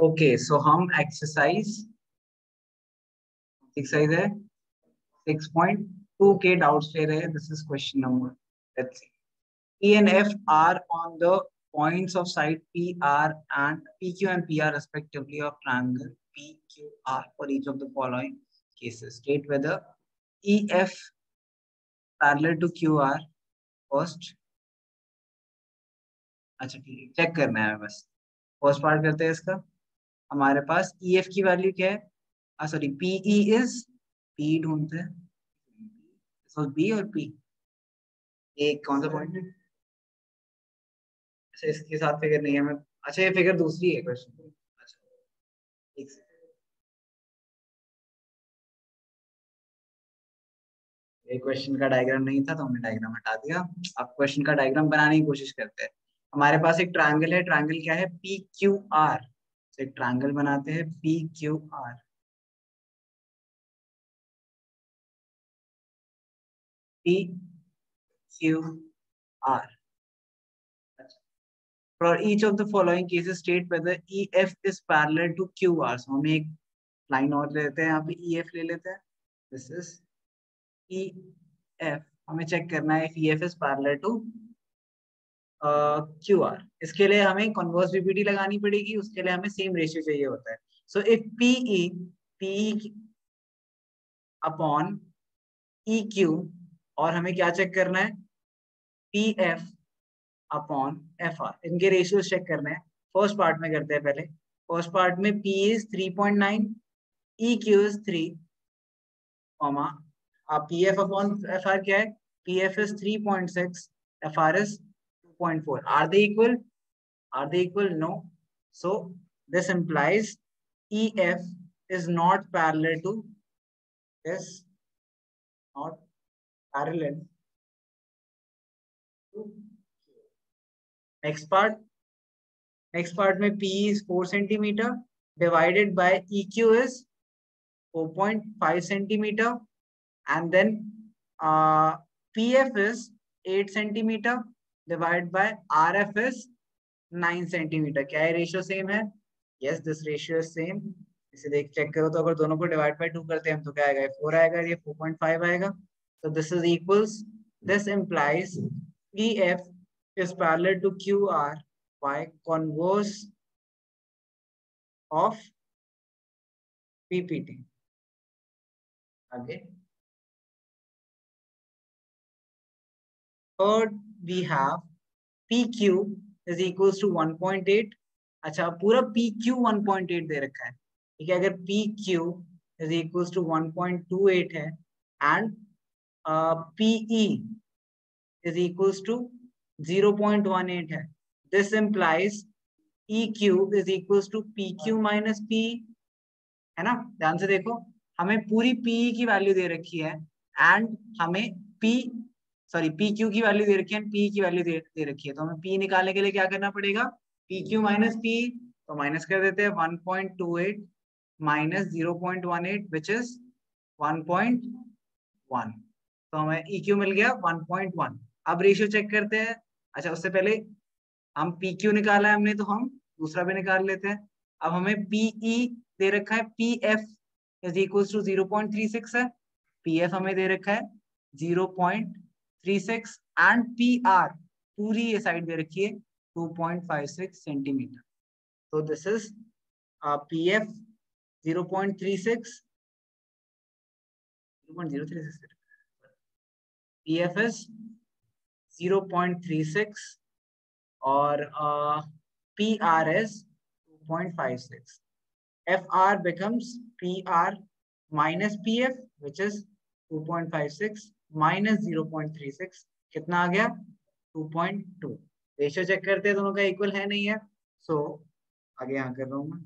Okay so हम exercise है 6.2 के डाउट्स ले रहे हैं. This is question number, let's see. E and F are on the points of side PR and PQ and PR respectively of triangle PQR for each of the following cases. State whether EF parallel to QR first. अच्छा ठीक है, check करना है बस. First part करते हैं इसका. हमारे पास EF की वैल्यू क्या है? सॉरी, PE इज, P ढूंढते हैं. B और P एक कौन सा पॉइंट है? अच्छा इसके साथ फिगर नहीं है. मैं अच्छा, ये फिगर दूसरी है क्वेश्चन. अच्छा एक सेकंड, ये क्वेश्चन का डायग्राम नहीं था तो हमने डायग्राम हटा दिया. अब क्वेश्चन का डायग्राम बनाने की कोशिश करते हैं. हमारे पास एक ट्रायंगल है. ट्रायंगल क्या है? P Q R. तो एक ट्रायंगल बनाते हैं P Q R. P Q R. For each of the following cases state whether EF is parallel to QR. So हमें एक लाइन और ले लेते हैं, यहाँ पे EF ले लेते हैं. This is EF. हमें चेक करना है if EF is parallel to QR. इसके लिए हमें कन्वर्स बीपीटी लगानी पड़ेगी. उसके लिए हमें सेम रेशियो चाहिए होता है. So if PE upon EQ, और हमें क्या चेक करना है? PF upon FR. इनके रेशियो चेक करने हैं. फर्स्ट पार्ट में करते हैं पहले. फर्स्ट पार्ट में P is 3.9, EQ is 3, comma PF upon FR क्या है? PF is 3.6, FR is 2.4. Are they equal? Are they equal? No. So this implies EF is not parallel to this, not parallel to. Next part. Next part में P is 4 centimeter divided by EQ is 4.5 centimeter, and then PF is 8 centimeter divided by RF is 9 centimeter. क्या है? Ratio same है. Yes, this ratio is same. इसे देख check करो तो अगर दोनों को डिवाइड बाय 2 करते हैं हम तो क्या आएगा? 4 आएगा, ये 4.5 आएगा. So this is equals. This implies PF is parallel to QR by converse of PPT. Okay. Third we have PQ is equals to 1.8. अच्छा, पूरा PQ 1.8 दे रखा है. ठीक है, अगर PQ is equals to 1.28 है and PE is equals to 0.18 है. This implies EQ is equals to PQ minus PE. है ना? ध्यान से देखो, हमें पूरी PE की वैल्यू दे रखी है एंड हमें PQ की वैल्यू दे रखी है, P की वैल्यू दे रखी है. तो हमें P निकालने के लिए क्या करना पड़ेगा? PQ minus P. तो माइनस कर देते हैं 1.28 माइनस 0.18 विच इज 1.1. तो हमें EQ मिल गया 1.1. अब रेशियो चेक करते हैं. अच्छा, उससे पहले हम PQ निकाला है हमने, तो हम दूसरा भी निकाल लेते हैं. अब हमें PE दे रखा है, PF इज इक्वल टू 0.36 है. PF हमें दे रखा है 0.36 एंड PR पूरी ये साइड दे रखी है 2.56 सेंटीमीटर. तो this is PF 0.36, PF is 0.36 और PR is 2.56. FR becomes PR minus PF which is 2.56 minus 0.36. कितना आ गया? 2.2. रेशियो चेक करते हैं दोनों का इक्वल है नहीं है. सो आगे यहाँ कर रहा हूँ मैं.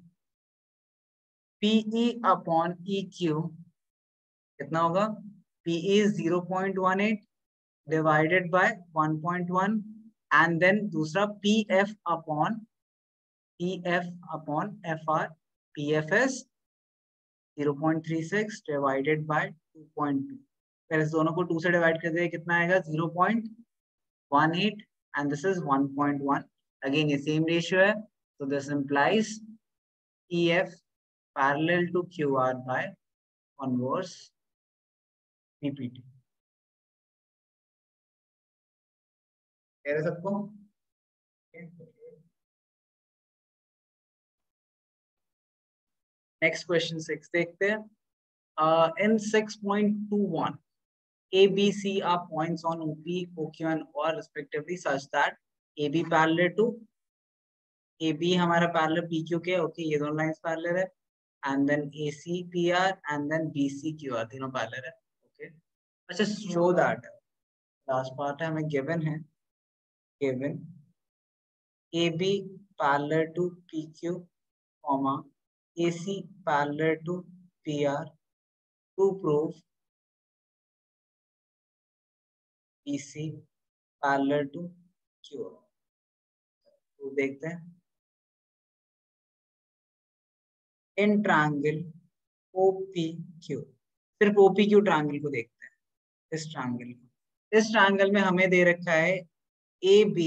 PE अपॉन EQ कितना होगा? PE is 0.18 divided by 1.1 and then दूसरा PF upon FR. PF is 0.36 divided by 2.2. फिर इस दोनों को 2 से डिवाइड कर दें, कितना आएगा? 0.18 and this is 1.1. अगेन ये सेम रेशियो है. So this implies EF parallel to QR by converse PPT। कह रहे सबको? नेक्स्ट क्वेश्चन 6 देखते हैं। In 6.21, A, B, C are points on OP, OQ and OR respectively such that AB parallel to AB हमारा parallel PQ के, okay, ये दोनों lines parallel है, and then AC PR and then BC QR तीनों parallel है, okay। अच्छा, show that last part है, हमें given है, given AB parallel to PQ, comma AC parallel to PR to prove BC parallel to QR। तो देखते हैं in triangle OPQ, सिर्फ OPQ ट्रायंगल को देखते हैं, इस ट्रायंगल को। इस ट्रायंगल में हमें दे रखा है AB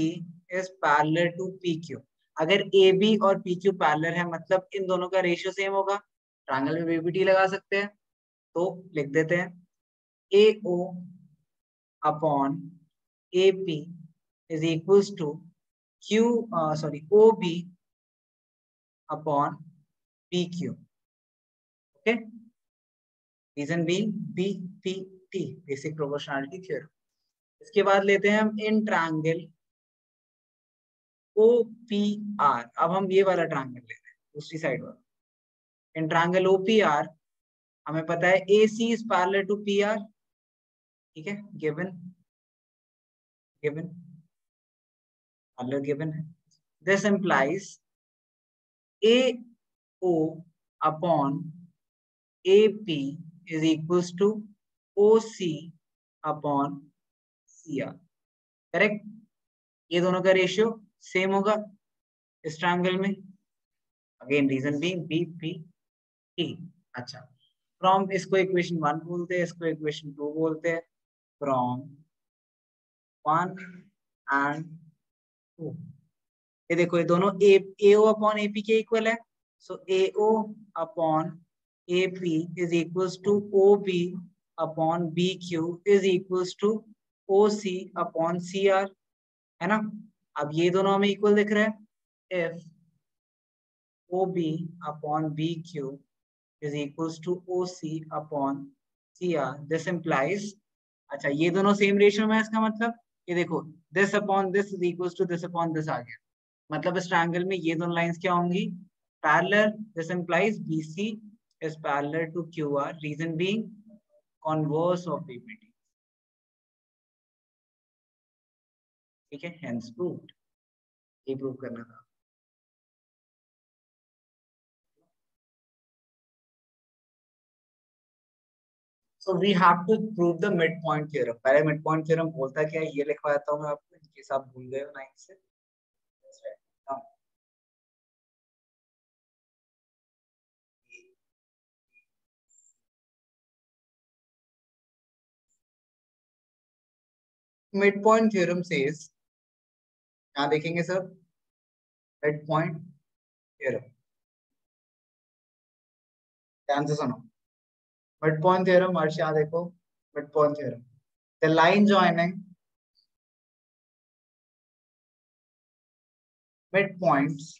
is parallel to PQ। अगर AB और PQ पैरेलल है मतलब इन दोनों का रेशियो सेम होगा, ट्रायंगल में BBT लगा सकते हैं। तो लिख देते हैं AO upon AP is equals to OB upon PQ, okay. Reason being BPT, basic proportionality theorem. इसके बाद लेते हैं हम इन ट्रायंगल OPR। अब हम ये वाला ट्रायंगल ले रहे हैं, दूसरी साइड वाला। इन ट्रायंगल OPR हमें पता है AC is parallel to PR, ठीक है, गिवन गिवन पैरेलल गिवन है। This implies AO upon AP is equals to OC upon CR, correct. ये दोनों का रेशियो सेम होगा इस ट्रायंगल में, अगेन रीजन बीइंग BPT। अच्छा, फ्रॉम इसको इक्वेशन 1 बोलते हैं, इसको इक्वेशन 2 बोलते हैं। फ्रॉम 1 एंड 2, ये देखो ये दोनों AO अपॉन AP के इक्वल है, सो AO upon AP is equals to OB upon BQ is equals to OC upon CR, है ना। अब ये दोनों हमें इक्वल दिख रहे हैं। If OB upon BQ is equals to OC upon CR, this implies, अच्छा ये दोनों सेम रेशियो में है, इसका मतलब ये देखो this upon this is equals to this upon this आ गया, मतलब इस ट्रायंगल में ये दोनों लाइंस क्या होंगी? Parallel. This implies BC is parallel to QR, reason being converse of PPT, ठीक है, hence proved। ये प्रूव करना था। So we have to prove the midpoint theorem। पहले midpoint theorem बोलता क्या है ये लिखवाता हूँ मैं आपको, in case आप भूल गए हो 9 से। Midpoint theorem says, यहाँ देखेंगे सर, midpoint theorem, ध्यान से सुनो। midpoint theorem, अर्श यहाँ देखो, midpoint theorem, the line joining midpoints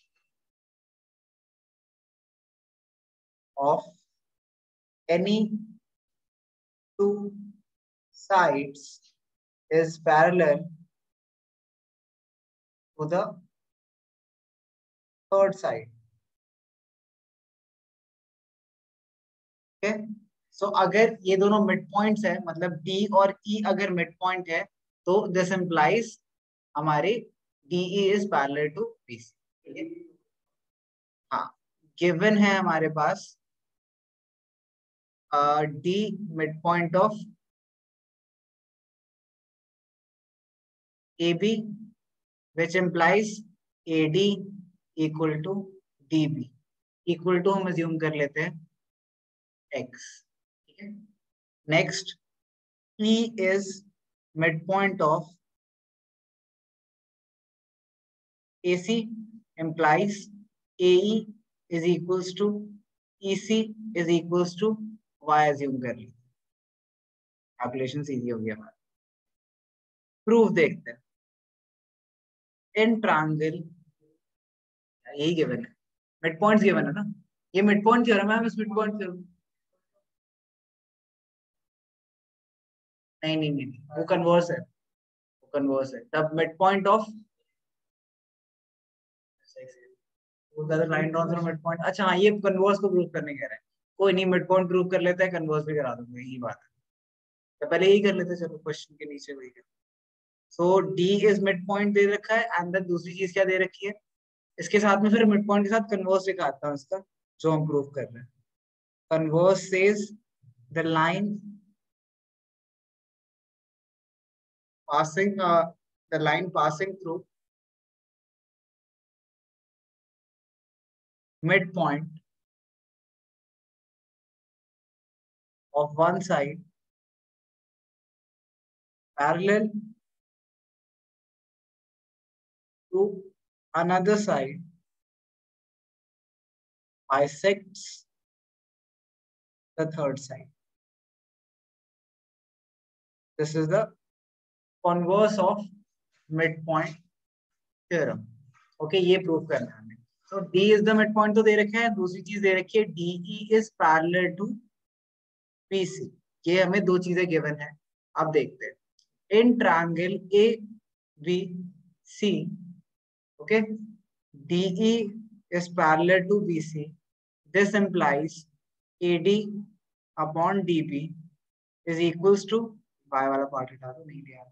of any two sides is parallel to the third side, okay। सो अगर ये दोनों मिड पॉइंट्स है, मतलब D और E अगर मिड पॉइंट है, तो दिस इंप्लाइज हमारे DE is parallel to BC, ठीक है। हाँ, गिवन है हमारे पास D mid point of AB, which implies AD equal to DB, equal to हम अज्यूम कर लेते हैं X, ठीक है। Next E is midpoint of AC, implies AE is equals to EC is equals to Y assume कर ली, calculation easy हो गया हमारा। प्रूफ देखते हैं। इन ट्रायंगल, यही गिवन है, मिड पॉइंट्स गिवन है ना, ये मिड पॉइंट थ्योरम है, हम इस मिड पॉइंट थ्योरम, नहीं नहीं नहीं, वो कन्वर्स है, वो कन्वर्स है। The mid point of line drawn from mid point, अच्छा हाँ, ये कन्वर्स को प्रूव करने कह रहे हैं। कोई नहीं, मिड पॉइंट प्रूव कर लेता है, कन्वर्स भी करा दूंगा, यही बात है। तो पहले यही कर लेते हैं, चलो क्वेश्चन के नीचे वही कर। सो डी इज मिड पॉइंट दे रखा है, एंड देन दूसरी चीज क्या दे रखी है, इसके साथ में फिर मिड पॉइंट के साथ कन्वर्स दिखाता हूँ इसका, जो हम प्रूव कर रहे हैं। Converse says the line passing the line passing through midpoint of one side parallel to another side bisects the third side. This is the converse of midpoint theorem. Okay, ये prove करना है हमें। तो D is the midpoint तो दे रखा है, दूसरी चीज दे रखी है DE is parallel to BC। ये हमें दो चीजें गिवन है। अब देखते हैं in triangle ABC, okay, DE is parallel to BC. This implies AD upon DB is equals to, y वाला पार्ट हटा दो, नहीं दिया,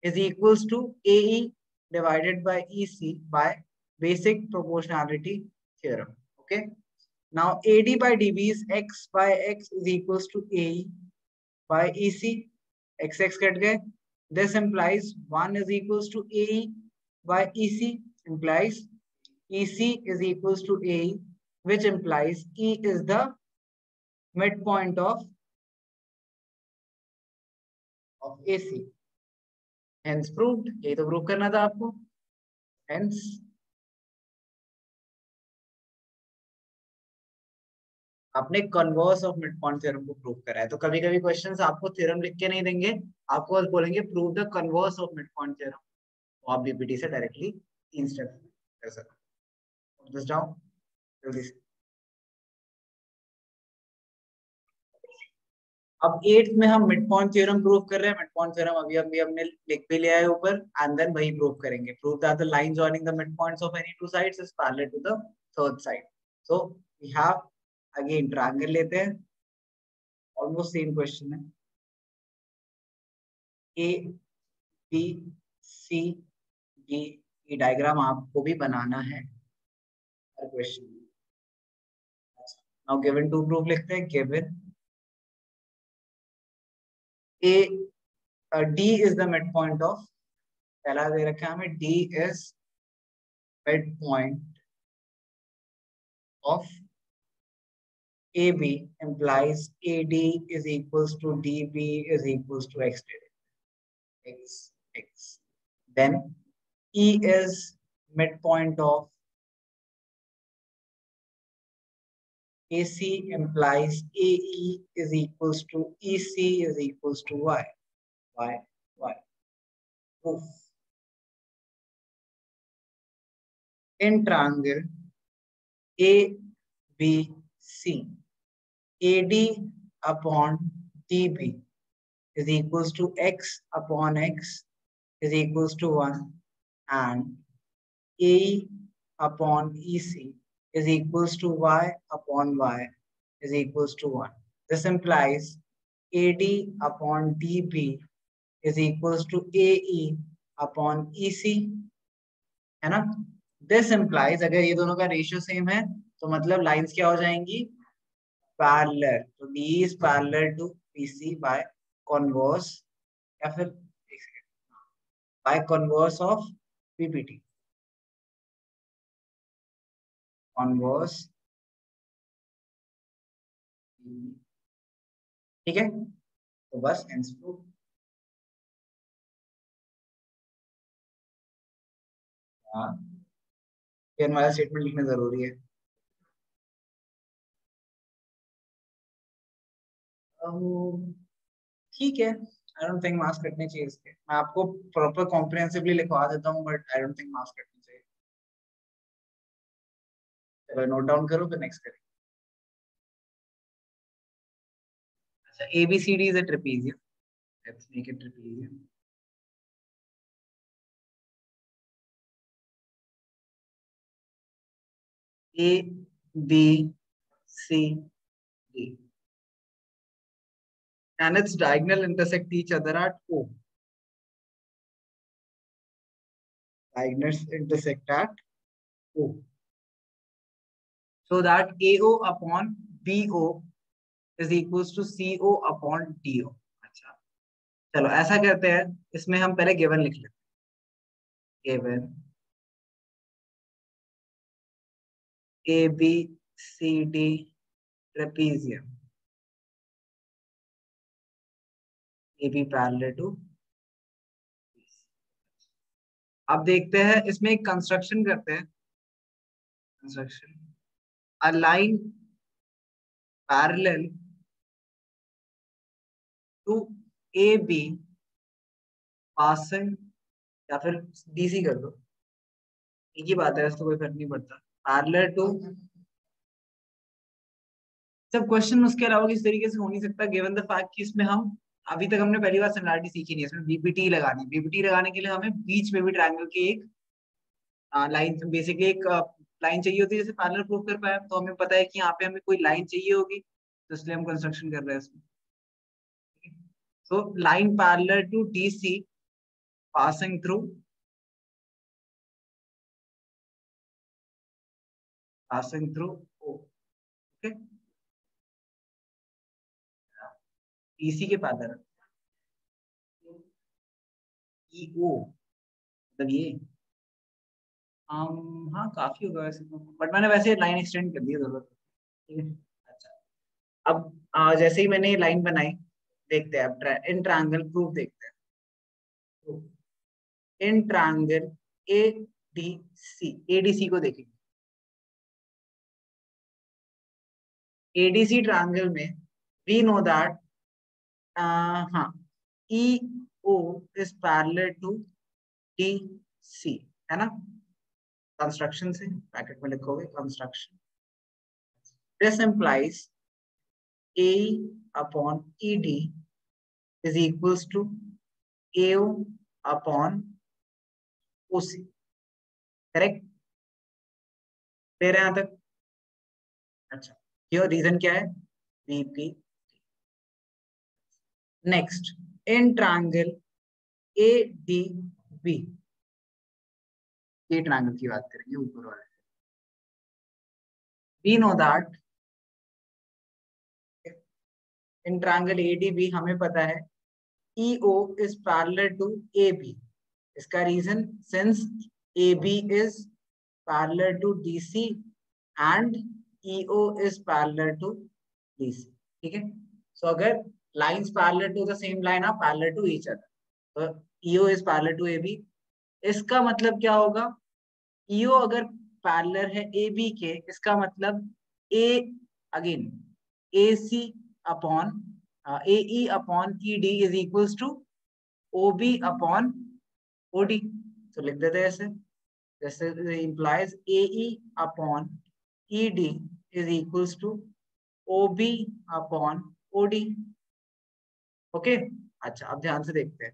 is equals to AE divided by EC by basic proportionality theorem. Okay. Now AD by DB is x by x is equals to AE by EC. X cut गए. This implies 1 is equals to AE by EC implies EC is equals to AE, which implies E is the midpoint of AC. Hence proved. यही तो prove करना था आपको. Hence आपने converse of mid point theorem को prove करा है। तो कभी कभी क्वेश्चंस आपको थ्योरम लिख के नहीं देंगे, आपको बस बोलेंगे prove the converse of mid point theorem, तो आप बीपीटी से डायरेक्टली 3 स्टेप कर सकते हो। जस्ट जाओ जल्दी से। अब 8th में हम मिड पॉइंट थ्योरम प्रूव कर रहे हैं। मिड पॉइंट थ्योरम अभी अभी हमने लिख भी लिया है ऊपर, एंड देन वही प्रूव करेंगे। Prove that the line joining the mid points of any two sides is parallel to the third side. So we have again triangle लेते हैं, ऑलमोस्ट सेम क्वेश्चन है। ए बी सी डी, ये diagram आपको भी बनाना है हर question में। नाउ गिवन टू प्रूफ लिखते हैं। Given A D is the mid point of, पहला दे रखा है हमें D is mid point of AB implies AD is equals to DB is equals to x x. Then E is midpoint of AC implies AE is equals to EC is equals to y. Proof. In triangle ABC, AD upon DB is equals to x upon x is equals to 1, and AE upon EC is equals to y upon y is equals to 1. This implies AD upon DB is equals to AE upon EC, है ना? This implies अगर ये दोनों का ratio same है तो मतलब lines क्या हो जाएंगी? पैरेलल। तो D is parallel to PC by converse, या फिर by converse of PPT, converse, ठीक है? तो बस hence proof। हाँ, फिर हमारा स्टेटमेंट लिखना जरूरी है। ठीक है, आई डोंट थिंक मार्क्स कटने चाहिए इसके। मैं आपको प्रॉपर कॉम्प्रिहेंसिवली लिखवा देता हूँ, but I don't think marks कटने चाहिए। चलो नोट डाउन करो, फिर नेक्स्ट करें। अच्छा, ABCD is a trapezium. Let's make it trapezium. A, B, C, D. And its diagonal intersect each other at O. Diagonals intersect at O. So that AO upon BO is equals to CO upon DO. अच्छा, चलो ऐसा करते हैं, इसमें हम पहले given लिख लेते हैं। Given ABCD trapezium. AB parallel to। अब देखते हैं, इसमें एक कंस्ट्रक्शन करते हैं। Construction, a line parallel to AB passing, या फिर DC कर दो, एक ही बात है, इसको कोई फर्क नहीं पड़ता। पैरेलल टू, सब क्वेश्चन उसके अलावा किस तरीके से हो नहीं सकता, गिवन द फैक्ट कि इसमें हम अभी तक हमने पहली बार सिमिलरिटी सीखी नहीं है। इसमें बीपीटी लगानी है। बीपीटी लगाने के लिए हमें बीच में भी ट्रायंगल की एक लाइन, बेसिकली एक लाइन चाहिए होती है, जैसे पैरेलल प्रूव कर पाए, तो हमें पता है कि यहाँ पे हमें कोई लाइन चाहिए होगी, तो इसलिए हम कंस्ट्रक्शन कर रहे हैं इसमें। So line parallel to DC passing through O. Okay, DC के पैरेलल ईओ, मतलब ये हाँ काफी होगा वैसे तो, बट मैंने वैसे लाइन एक्सटेंड कर दी है जरूरत। ठीक है, अच्छा। अब जैसे ही मैंने ये लाइन बनाई, देखते हैं अब इन ट्रायंगल प्रूफ देखते हैं। इन ट्रायंगल एडीसी को देखेंगे। एडीसी ट्रायंगल में वी नो दैट, हाँ, E O is parallel to D C, है ना। कंस्ट्रक्शन से ब्रैकेट में लिखोगे construction, this implies A upon E D is equals to AO upon OC, correct, फिर यहां तक। अच्छा, क्यों, रीजन क्या है, BP. Next, in triangle ADB, ये ट्रायंगल की बात करेंगे ऊपर वाले। We know that in triangle ADB हमें पता है EO is parallel to AB। इसका reason, since AB is parallel to DC and EO is parallel to DC। ठीक है, सो अगर lines parallel to the same line are parallel to each other, तो EO is parallel to AB। इसका मतलब क्या होगा, EO अगर parallel है AB के, इसका मतलब A again AC upon AE upon ED is equals to OB upon OD। तो लिख देते हैं ऐसे, जैसे implies AE upon ED is equals to OB upon OD। Okay, अच्छा अब ध्यान से देखते हैं,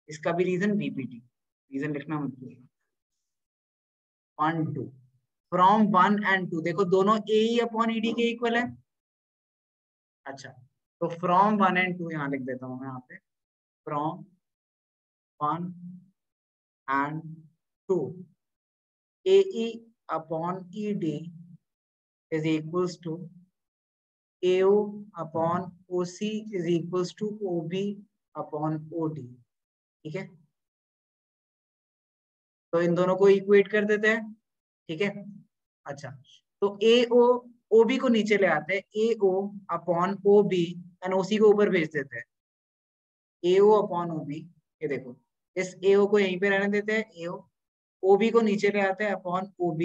इसका भी रीजन बीपीटी, रीजन लिखना मत भूलिए। 1 2 फ्रॉम 1 and 2, देखो दोनों AE अपॉन ED के इक्वल है। अच्छा, तो फ्रॉम 1 and 2 यहाँ लिख देता हूँ मैं, यहाँ पे from 1 and 2 AE upon ED is equals to AO upon OC is equals to OB upon OD। ठीक है, तो इन दोनों को इक्वेट कर देते हैं। ठीक है, अच्छा, तो AO OB को नीचे ले आते हैं, AO upon OB and OC को ऊपर भेज देते हैं। AO अपॉन OB, ये देखो, इस AO को यहीं पे रहने देते हैं, AO OB को नीचे ले आते हैं अपॉन OB,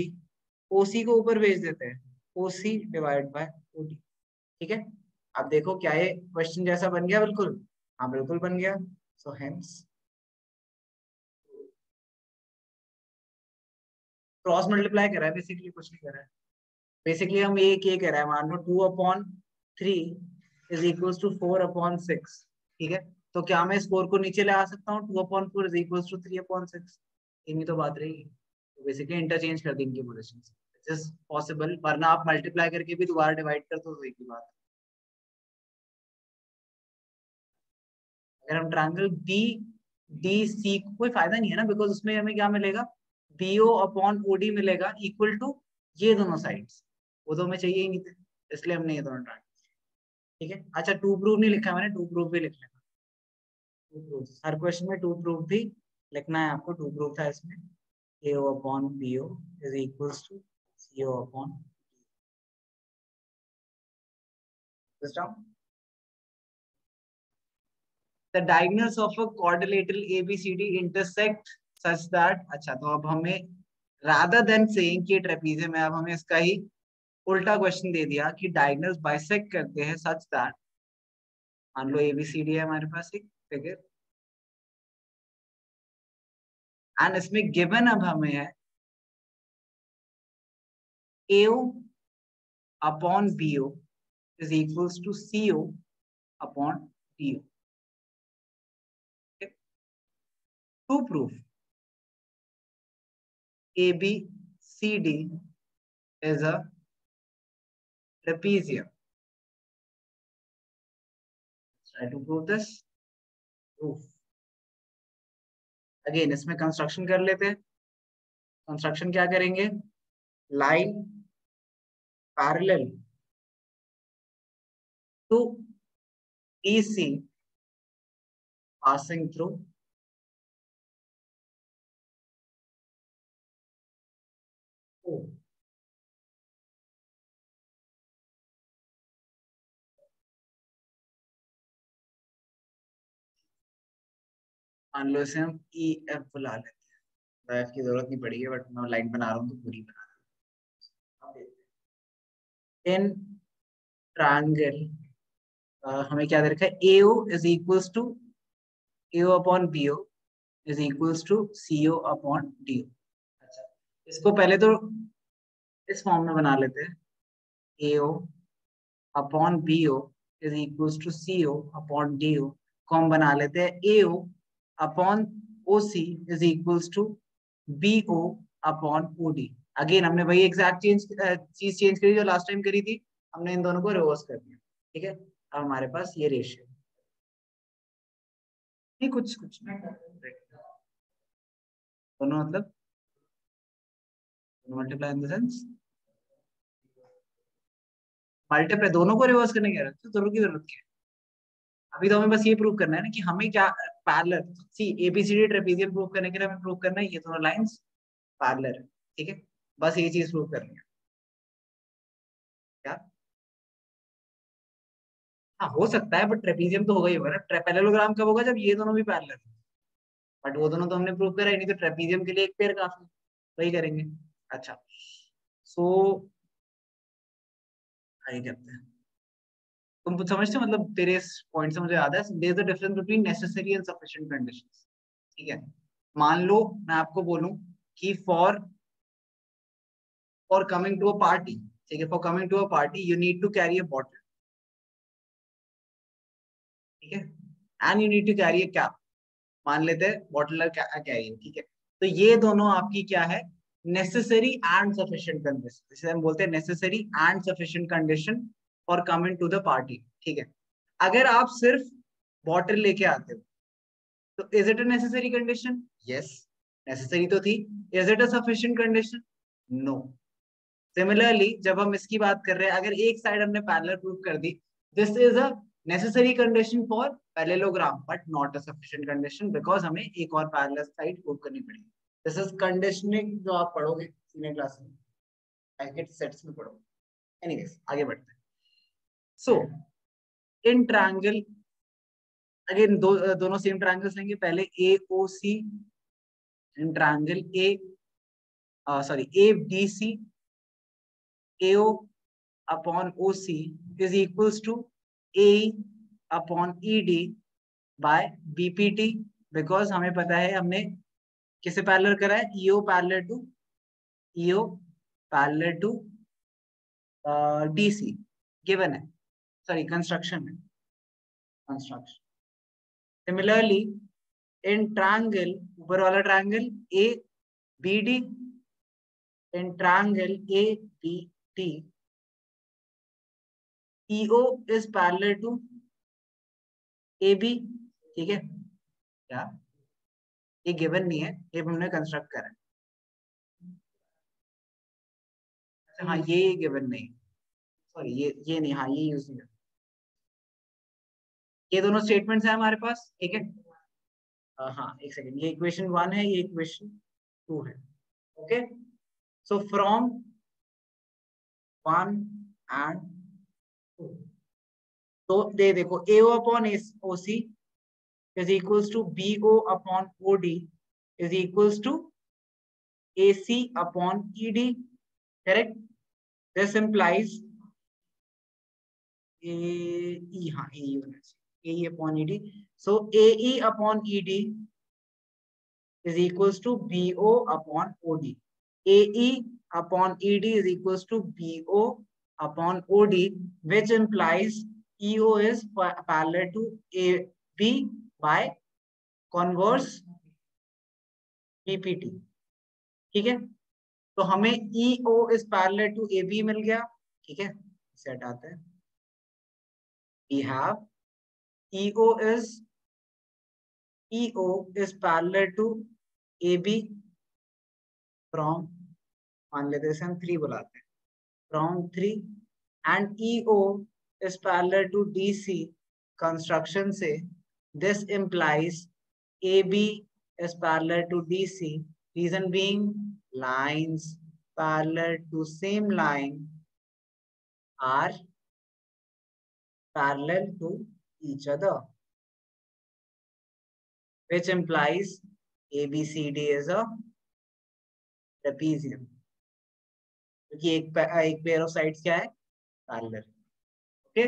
OC को ऊपर भेज देते हैं, OC डिवाइड बाय OD। ठीक है, अब देखो क्या ये क्वेश्चन जैसा बन गया बिल्कुल? हाँ बिल्कुल बन गया। सो हेंस क्रॉस मल्टीप्लाई कर रहा है बेसिकली, कुछ नहीं कर रहा है। बेसिकली हम ये कह रहा है, मान लो 2/3 इज इक्वल टू 4/6। ठीक है, तो क्या मैं स्कोर को नीचे ले आ सकता हूँ? 2/4 इज इक्वल टू 3/6। इतनी तो बात रहेगी। तो बेसिकली इंटरचेंज कर देंगे पोजीशन, इज पॉसिबल, वरना आप मल्टीप्लाई करके भी दोबारा डिवाइड कर दो, एक ही बात। अगर हम ट्रायंगल बी डी सी, कोई फायदा नहीं है ना, बिकॉज उसमें हमें क्या मिलेगा? बीओ अपॉन ओडी मिलेगा इक्वल टू ये दोनों साइड्स। वो तो हमें चाहिए ही नहीं थे, इसलिए हमने ये दोनों ट्राई। ठीक है, अच्छा टू प्रूफ नहीं लिखा मैंने, टू प्रूफ भी लिख लेना। टू प्रूफ हर क्वेश्चन में टू प्रूफ भी लिखना है आपको। टू प्रूफ था इसमें, AO upon BO is equals to CO upon system. The diagonals of a quadrilateral ABCD intersect such that, अच्छा तो अब हमें rather than saying कि ट्रेपीजियम है, अब हमें इसका ही उल्टा क्वेश्चन दे दिया कि डायगोनल्स बाइसेक्ट करते हैं सच दैट, मान लो एबीसीडी है हमारे पास एक फिगर, एंड इसमें गिवन अब हमें है AO upon BO is equals to CO upon DO. To proof ABCD is a trapezium. Try to prove this. Proof. Again इसमें कंस्ट्रक्शन कर लेते हैं। कंस्ट्रक्शन क्या करेंगे? Line parallel to EC passing through O। मान लो इसे हम EF बुला लेते हैं। एफ की जरूरत नहीं पड़ी है, बट मैं लाइन बना रहा हूँ तो पूरी बना रहा हूँ। इन ट्रायंगल हमें क्या दे रखा है? AO is equals to AO upon BO is equals to CO upon DO। अच्छा, इसको पहले तो इस फॉर्म में बना लेते हैं। AO upon BO is equals to CO upon DO को हम बना लेते हैं AO upon OC is equals to BO upon OD। Again हमने वही एग्जैक्ट चीज चेंज करी जो लास्ट टाइम करी थी, हमने इन दोनों को रिवर्स कर दिया। ठीक है, अब हमारे पास ये रेशियो नहीं, कुछ कुछ दोनों मतलब multiply in the sense multiply, दोनों को रिवर्स करने की दोनों की जरूरत क्या है? अभी तो हमें बस ये प्रूव करना है ना कि हमें क्या पैरेलल, सी एबीसीडी ट्रेपेजियम प्रूव करने के लिए हमें प्रूव करना है ये दोनों लाइंस पैरेलल है। ठीक है, बस ये चीज प्रूव करनी है। क्या? हाँ हो सकता है, बट ट्रेपेजियम तो होगा ही होगा ना। पैरेललोग्राम कब होगा? जब ये दोनों भी पैरेलल है। बट वो दोनों तो हमने प्रूव करा ही नहीं, तो ट्रेपेजियम के लिए एक पेयर काफी, वही करेंगे। अच्छा, सो आगे करते हैं। तुम कुछ समझते हो? मतलब तेरे इस पॉइंट से मुझे याद है, there is a difference between necessary and sufficient conditions. ठीक है, मान लो मैं आपको बोलूं कि for coming to a party, ठीक है, for coming to a party you need to carry a bottle. ठीक है, and you need to carry a cap. मान लेते हैं बॉटल कैरी। ठीक है, तो ये दोनों आपकी क्या है? नेसेसरी एंड सफिशिएंट कंडीशन, जिसे हम बोलते हैं necessary and sufficient condition for coming to the party. ठीक है, अगर आप सिर्फ बॉटल लेके आते हो तो is it a necessary condition? Yes, necessary तो थी। Is it a sufficient condition? No. Similarly जब हम इसकी बात कर रहे हैं, अगर एक साइड हमने पैरेलल प्रूव कर दी, this is a necessary condition for parallelogram but not a sufficient condition, because हमें एक और पैरेलल साइड प्रूव करनी पड़ेगी। दिस इज कंडीशनिंग जो आप पढ़ोगे सीनियर क्लास में, पैकेट सेट्स में पढ़ोगे। एनीवेज आगे बढ़ते हैं। सो इन ट्रायंगल, अगेन दोनों सेम ट्रायंगल्स लेंगे। पहले A O C in triangle A, sorry A B C, AO upon OC is equals to A upon E D by BPT, because हमें पता है हमने किसे पैरेलल करा है, EO parallel to DC given है, सॉरी कंस्ट्रक्शन है, construction. Similarly in triangle, ऊपर वाला triangle A B D, in triangle A B D EO is parallel to A B, ठीक है क्या, ये गिवन नहीं है, ये हमने कंस्ट्रक्ट करा है। हाँ ये गिवन नहीं, सॉरी ये नहीं, हाँ ये यूज नहीं, ये दोनों स्टेटमेंट्स हैं हमारे पास, ठीक है। हाँ एक सेकेंड, ये इक्वेशन 1 है, ये इक्वेशन 2 है, ओके। सो फ्रॉम 1 एंड 2, तो दे देखो AO upon OC is equals to BO upon OD is equals to AC upon ED, correct? This implies AE, हाँ AE होना चाहिए, AE upon ED. So AE upon ED is equals to BO upon OD. AE upon ED is equals to BO upon OD, which implies EO is parallel to AB by converse BPT, ठीक है। तो हमें EO is parallel to AB मिल गया, ठीक है, इसे हटाते हैं। We have EO is parallel to AB from, मान लेते हैं हम 3 बुलाते हैं, from 3, and EO is parallel to DC construction से, this implies AB is parallel to DC, reason being lines parallel to same line are parallel to each other, which implies ABCD is a trapezium, क्योंकि एक pair of sides क्या है, parallel, okay.